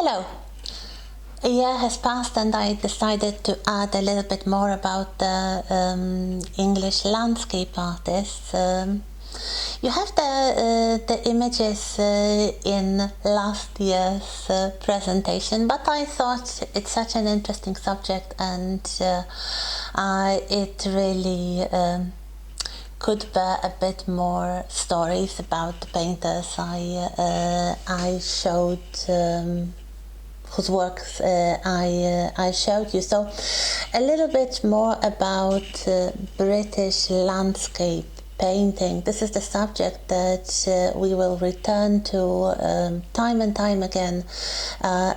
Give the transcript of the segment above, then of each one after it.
Hello. A year has passed and I decided to add a little bit more about the English landscape artists. You have the images in last year's presentation, but I thought it's such an interesting subject and it really could bear a bit more stories about the painters I showed, whose works I showed you. So a little bit more about British landscape painting. This is the subject that we will return to time and time again,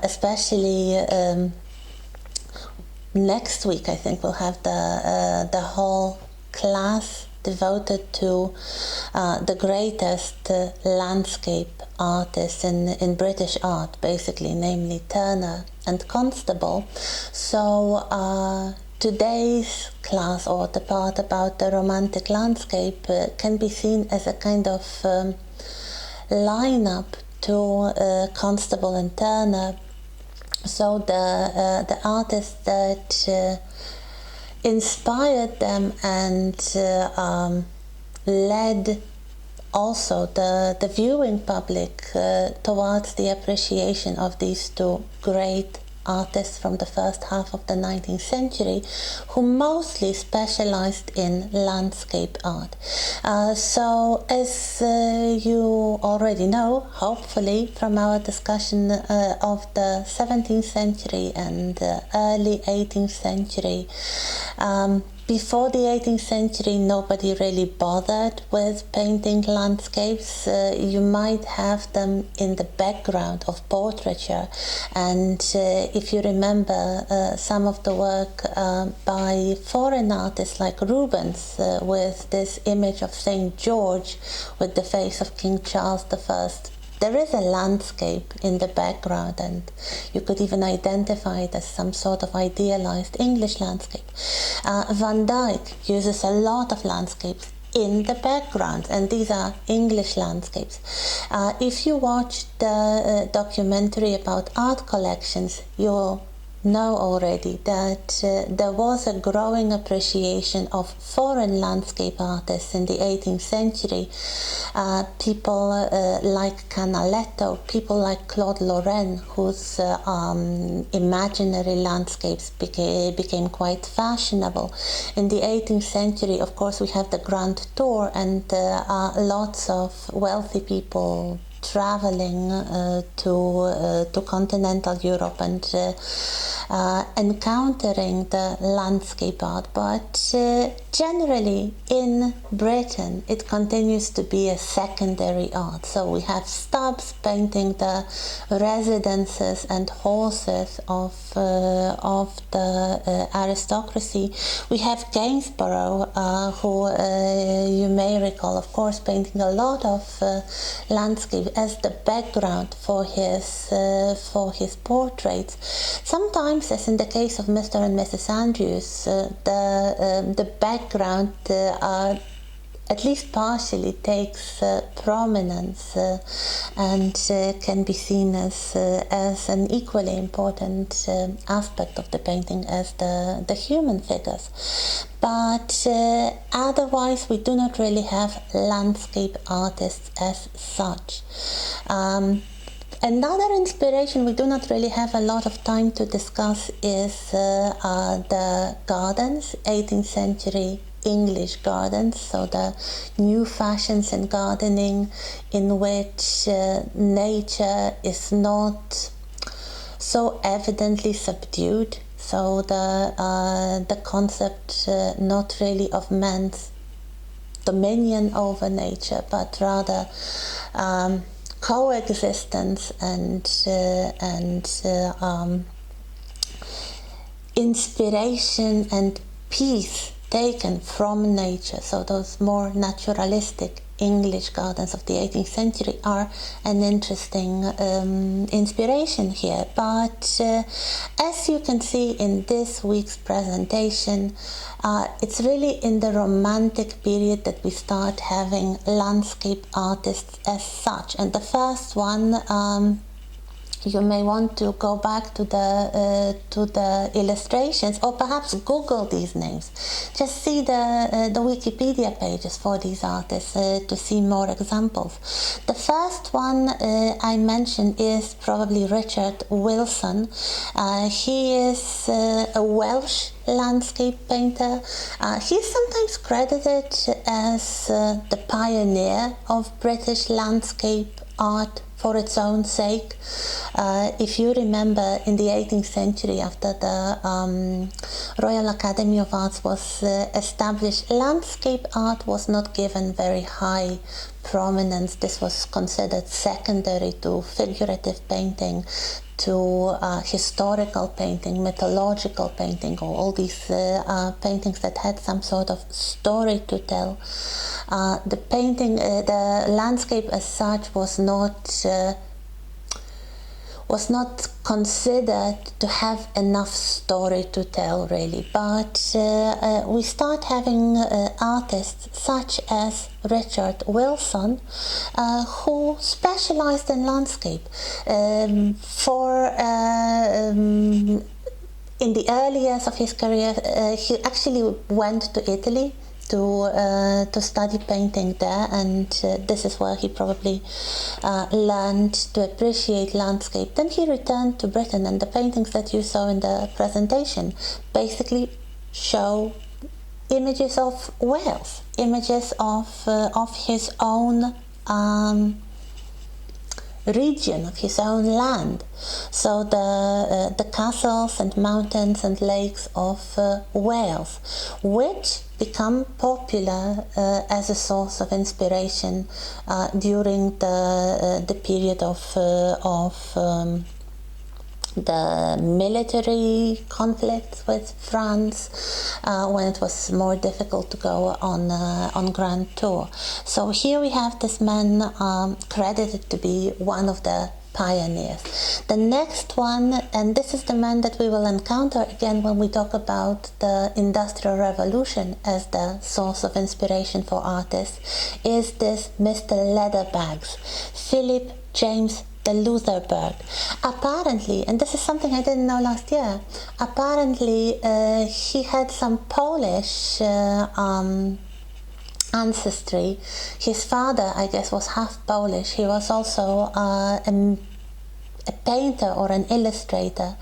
especially next week. I think we'll have the whole class devoted to the greatest landscape artists in British art, basically, namely Turner and Constable. So today's class, or the part about the romantic landscape, can be seen as a kind of lineup to Constable and Turner. So the artists that inspired them and led also the viewing public towards the appreciation of these two great artists from the first half of the 19th century, who mostly specialized in landscape art. So as you already know, hopefully, from our discussion of the 17th century and early 18th century, before the 18th century, nobody really bothered with painting landscapes. You might have them in the background of portraiture. And if you remember some of the work by foreign artists like Rubens, with this image of St. George with the face of King Charles I, there is a landscape in the background, and you could even identify it as some sort of idealized English landscape. Van Dyck uses a lot of landscapes in the background, and these are English landscapes. If you watch the documentary about art collections, you'll know already that there was a growing appreciation of foreign landscape artists in the 18th century. People like Canaletto, people like Claude Lorraine, whose imaginary landscapes became quite fashionable. In the 18th century, of course, we have the Grand Tour, and lots of wealthy people traveling to continental Europe and encountering the landscape art. But generally in Britain it continues to be a secondary art. So we have Stubbs painting the residences and horses of the aristocracy. We have Gainsborough, who you may recall, of course, painting a lot of landscape as the background for his portraits. Sometimes, as in the case of Mr. and Mrs. Andrews, the background at least partially takes prominence and can be seen as an equally important aspect of the painting as the human figures. But otherwise we do not really have landscape artists as such. Another inspiration we do not really have a lot of time to discuss is the gardens, 18th century English gardens, so the new fashions in gardening in which nature is not so evidently subdued. So the concept not really of man's dominion over nature, but rather coexistence and inspiration and peace taken from nature. So those more naturalistic English gardens of the 18th century are an interesting inspiration here. But as you can see in this week's presentation, it's really in the Romantic period that we start having landscape artists as such. And the first one you may want to go back to the illustrations, or perhaps Google these names. Just see the Wikipedia pages for these artists to see more examples. The first one I mentioned is probably Richard Wilson. He is a Welsh landscape painter. He's sometimes credited as the pioneer of British landscape art for its own sake. If you remember, in the 18th century, after the Royal Academy of Arts was established, landscape art was not given very high prominence. This was considered secondary to figurative painting, to historical painting, mythological painting, or all these paintings that had some sort of story to tell. The landscape as such was not considered to have enough story to tell, really. But we start having artists such as Richard Wilson, who specialized in landscape. In the early years of his career, he actually went to Italy to study painting there, and this is where he probably learned to appreciate landscape. Then he returned to Britain, and the paintings that you saw in the presentation basically show images of Wales, images of his own region, of his own land. So the castles and mountains and lakes of Wales, which become popular as a source of inspiration during the period of the military conflict with France, when it was more difficult to go on grand tour. So here we have this man credited to be one of the pioneers. The next one, and this is the man that we will encounter again when we talk about the Industrial Revolution as the source of inspiration for artists, is this Mr. Leatherbags, Philip James de Loutherbourg. Apparently, and this is something I didn't know last year, apparently he had some Polish ancestry. His father, I guess, was half Polish. He was also a painter or an illustrator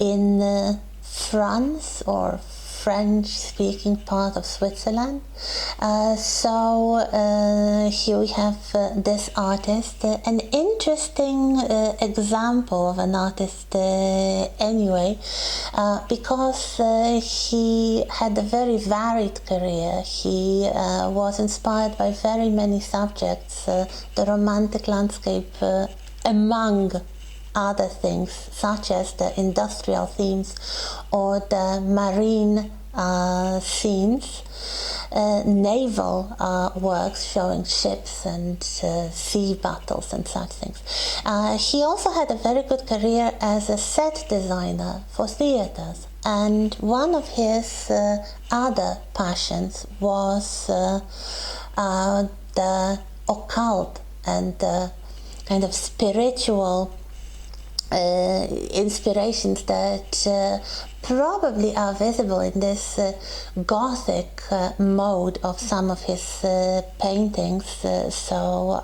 in France or French-speaking part of Switzerland. So here we have this artist, an interesting example of an artist anyway, because he had a very varied career. He was inspired by very many subjects, the romantic landscape among other things, such as the industrial themes or the marine scenes, naval works showing ships and sea battles and such things. He also had a very good career as a set designer for theaters, and one of his other passions was the occult and the kind of spiritual inspirations that probably are visible in this Gothic mode of some of his paintings. So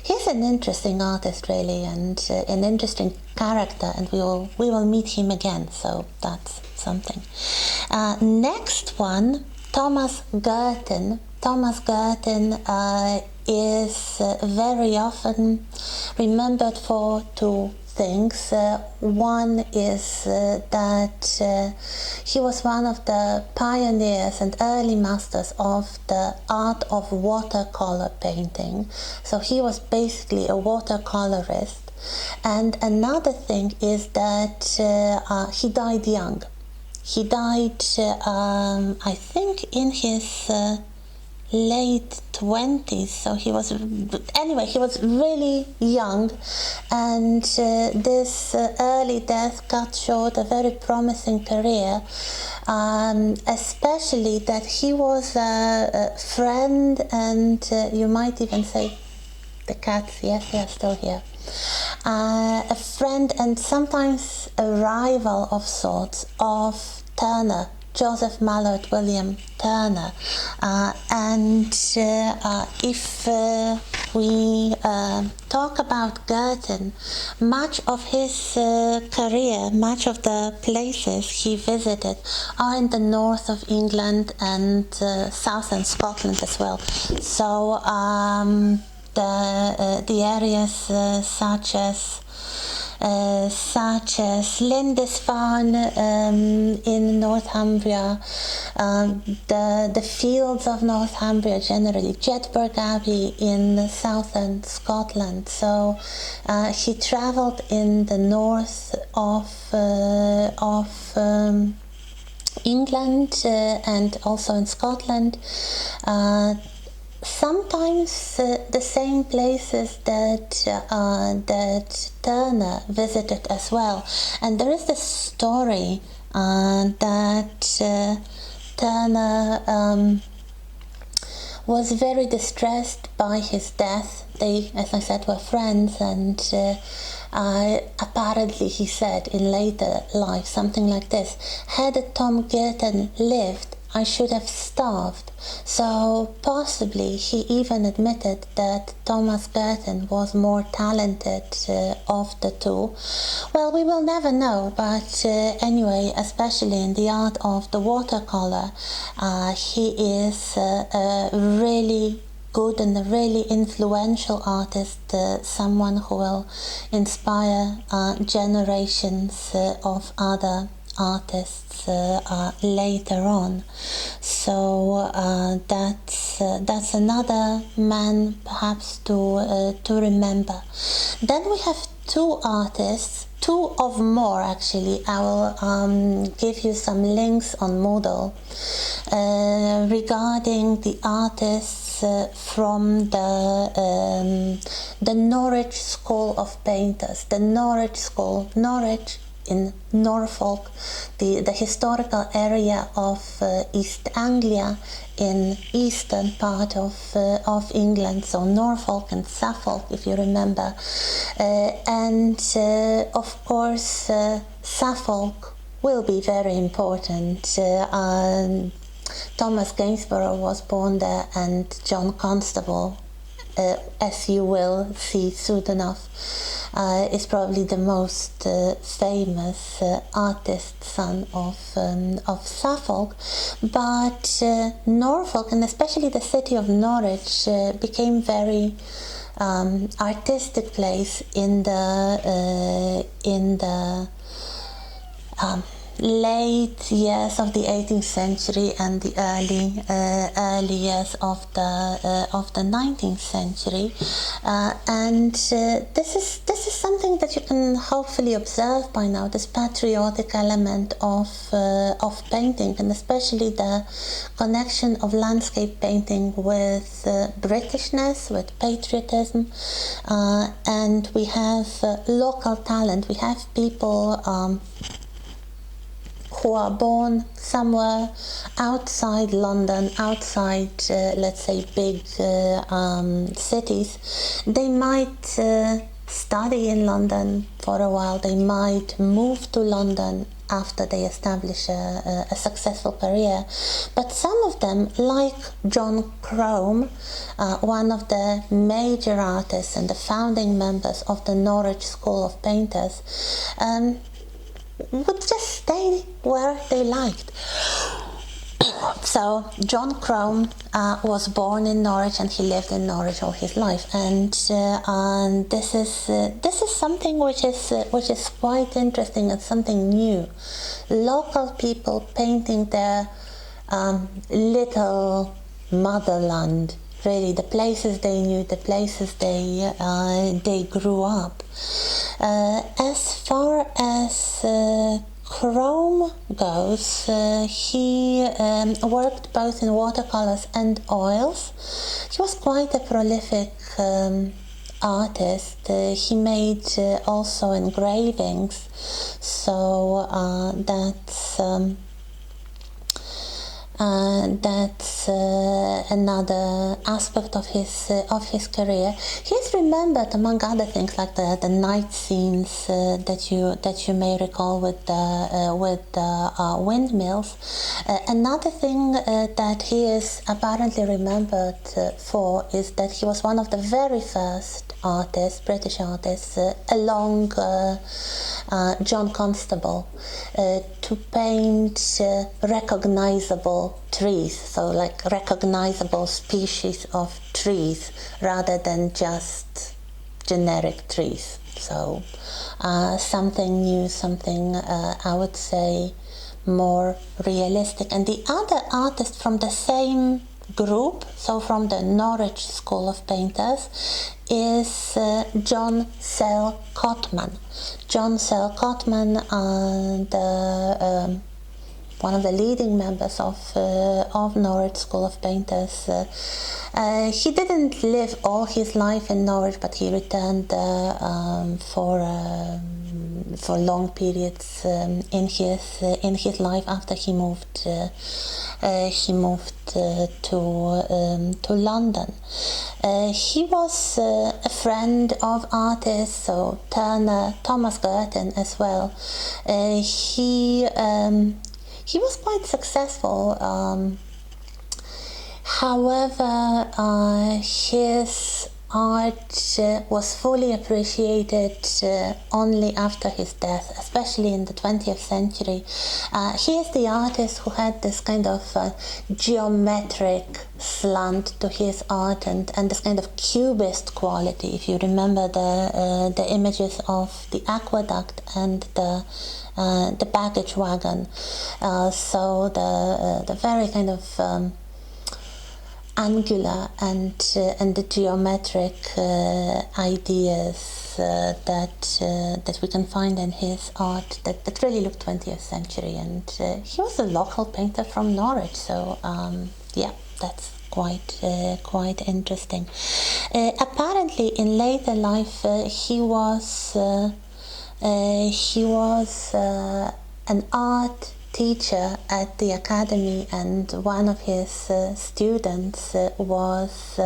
he's an interesting artist, really, and an interesting character, and we will meet him again. So that's something. Next one, Thomas Girton. Thomas Girton is very often remembered for two things. One is that he was one of the pioneers and early masters of the art of watercolor painting. So he was basically a watercolorist. And another thing is that he died young. He died, I think, in his late 20s, so he was really young, and this early death cut short a very promising career, especially that he was a friend and you might even say The cats, yes, they are still here. A friend and sometimes a rival of sorts of Turner, Joseph Mallord William Turner. And if we talk about Girton, much of his career, much of the places he visited are in the north of England and southern Scotland as well. So the areas such as Lindisfarne in Northumbria, the fields of Northumbria generally, Jedburgh Abbey in southern Scotland. So he travelled in the north of England and also in Scotland. Sometimes the same places that Turner visited as well. And there is this story that Turner was very distressed by his death. They, as I said, were friends, and apparently he said in later life something like this: had Tom Girton lived, I should have starved. So possibly he even admitted that Thomas Girton was more talented of the two. Well, we will never know, but anyway, especially in the art of the watercolor, he is a really good and a really influential artist, someone who will inspire generations of other artists later on. So that's another man perhaps to remember. Then we have two artists, two of more actually. I will give you some links on Moodle regarding the artists from the Norwich School of Painters. The Norwich School, Norwich in Norfolk, the historical area of East Anglia in eastern part of England, so Norfolk and Suffolk, if you remember, and of course Suffolk will be very important. Thomas Gainsborough was born there, and John Constable, as you will see soon enough, is probably the most famous artist son of Suffolk. But Norfolk, and especially the city of Norwich, became very artistic place in the late years of the 18th century and the early years of the 19th century, and this is something that you can hopefully observe by now, this patriotic element of painting, and especially the connection of landscape painting with Britishness, with patriotism, and we have local talent. We have people who are born somewhere outside London, outside, let's say, big cities. They might study in London for a while. They might move to London after they establish a successful career. But some of them, like John Crome, one of the major artists and the founding members of the Norwich School of Painters, would just stay where they liked. So John Crome was born in Norwich, and he lived in Norwich all his life, and this is something which is quite interesting and something new. Local people painting their little motherland, really, the places they knew, the places they grew up. As far as Crome goes, he worked both in watercolors and oils. He was quite a prolific artist. He made also engravings, so That's another aspect of his career. He's remembered, among other things, like the night scenes that you may recall with the windmills. Another thing that he is apparently remembered for is that he was one of the very first artists, British artists, along John Constable, to paint recognizable trees, so like recognizable species of trees rather than just generic trees. So something new, something I would say more realistic. And the other artist from the same group, so from the Norwich School of Painters, is John Sale Cotman. John Sale Cotman, one of the leading members of Norwich School of Painters. He didn't live all his life in Norwich, but he returned for long periods in his life after he moved to London. He was a friend of artists, so Turner, Thomas Girton as well. He was quite successful. However, his art was fully appreciated only after his death, especially in the 20th century. He is the artist who had this kind of geometric slant to his art and this kind of cubist quality. If you remember the images of the aqueduct and the baggage wagon, so the very kind of angular and the geometric ideas that we can find in his art that really look 20th century. And he was a local painter from Norwich, so yeah, that's quite interesting. Apparently, in later life, he was an art teacher at the academy, and one of his students was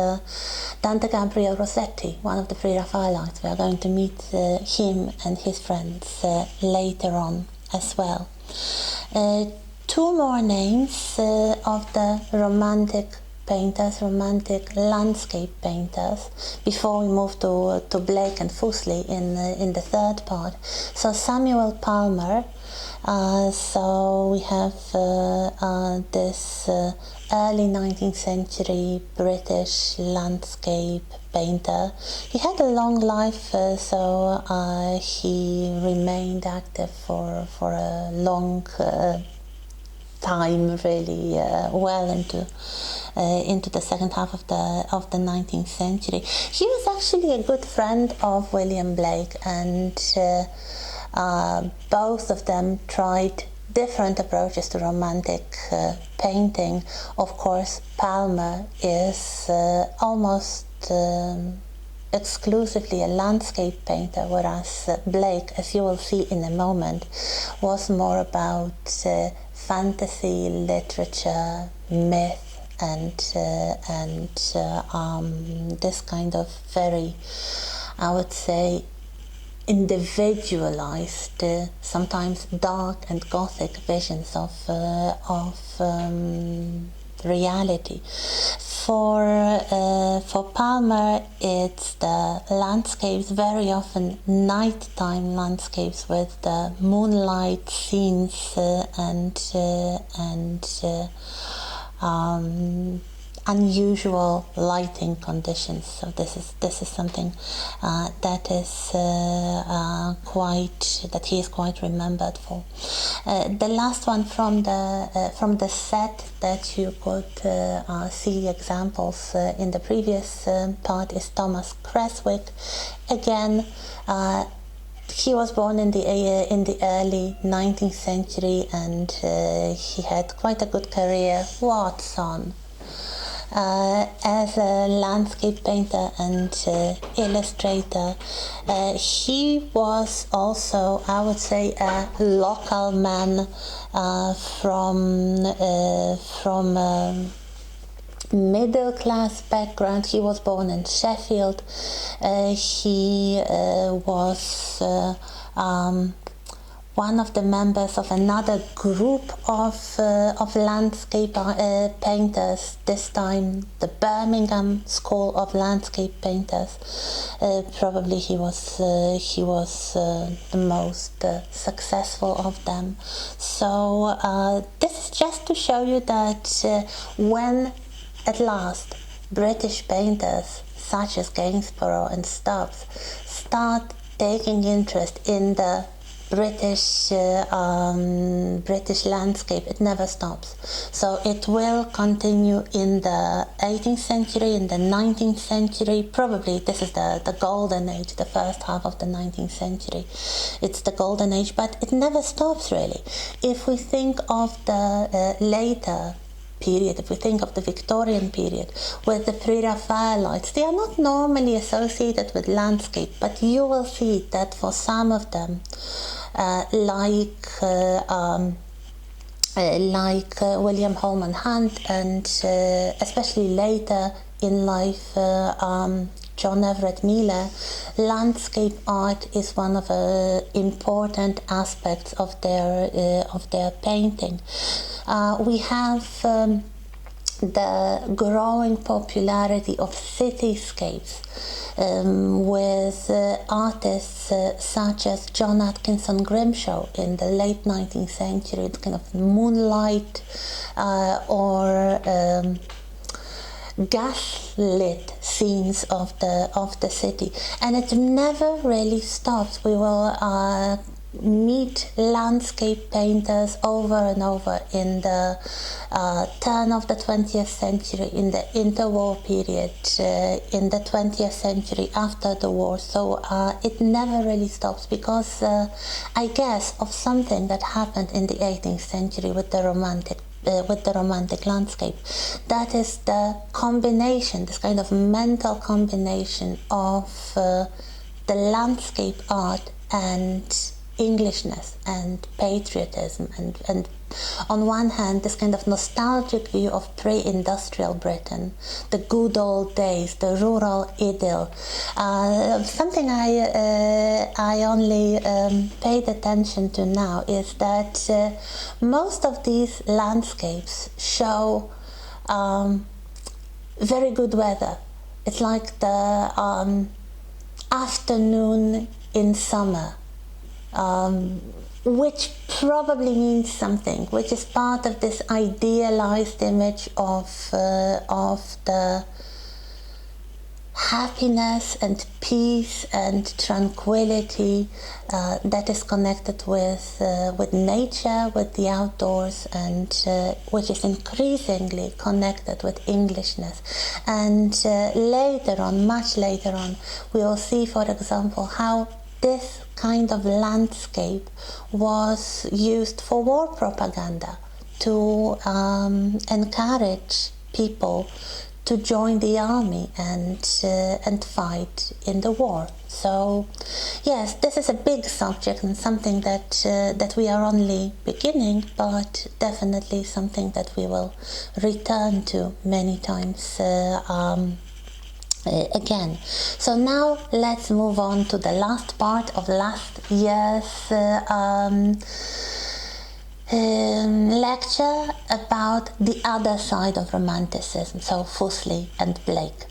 Dante Gabriel Rossetti, one of the Pre-Raphaelites. We are going to meet him and his friends later on as well. Two more names of the romantic painters, romantic landscape painters, before we move to Blake and Fuseli in the third part. So Samuel Palmer. So we have this early 19th century British landscape painter. He had a long life, so he remained active for a long time, really well into the second half of the 19th century. He was actually a good friend of William Blake, and both of them tried different approaches to romantic painting. Of course, Palmer is almost exclusively a landscape painter, whereas Blake, as you will see in a moment, was more about fantasy, literature, myth, and this kind of very, I would say, individualized, sometimes dark and gothic visions of reality. For Palmer, it's the landscapes, very often nighttime landscapes with the moonlight scenes and unusual lighting conditions. So this is something that he is quite remembered for. The last one from the set that you could see examples in the previous part is Thomas Creswick. Again, he was born in the early 19th century, and he had quite a good career. Watson. as a landscape painter and illustrator. He was also, I would say, a local man from middle class background. He was born in Sheffield. He was one of the members of another group of landscape painters, this time the Birmingham School of Landscape Painters. Probably he was the most successful of them. So this is just to show you that when at last British painters such as Gainsborough and Stubbs start taking interest in the British landscape, it never stops. So it will continue in the 18th century, in the 19th century. Probably this is the golden age, the first half of the 19th century. It's the golden age, but it never stops really. If we think of the later period, if we think of the Victorian period with the Pre-Raphaelites, they are not normally associated with landscape, but you will see that for some of them, like William Holman Hunt and especially later in life John Everett Miller, landscape art is one of the important aspects of their painting. We have the growing popularity of cityscapes with artists such as John Atkinson Grimshaw in the late 19th century, kind of moonlight or gaslit scenes of the city, and it never really stops. We will meet landscape painters over and over in the turn of the 20th century, in the interwar period, in the 20th century after the war. So it never really stops because I guess of something that happened in the 18th century with the romantic landscape. That is the combination, this kind of mental combination of the landscape art and Englishness and patriotism, and on one hand this kind of nostalgic view of pre-industrial Britain, the good old days, the rural idyll. Something I only paid attention to now is that most of these landscapes show very good weather. It's like the afternoon in summer. Which probably means something, which is part of this idealized image of the happiness and peace and tranquility that is connected with nature, with the outdoors, and which is increasingly connected with Englishness. And later on, much later on, we will see, for example, how this kind of landscape was used for war propaganda to encourage people to join the army and fight in the war. So yes, this is a big subject and something that we are only beginning, but definitely something that we will return to many times again. So now let's move on to the last part of last year's lecture about the other side of Romanticism, so Fuseli and Blake.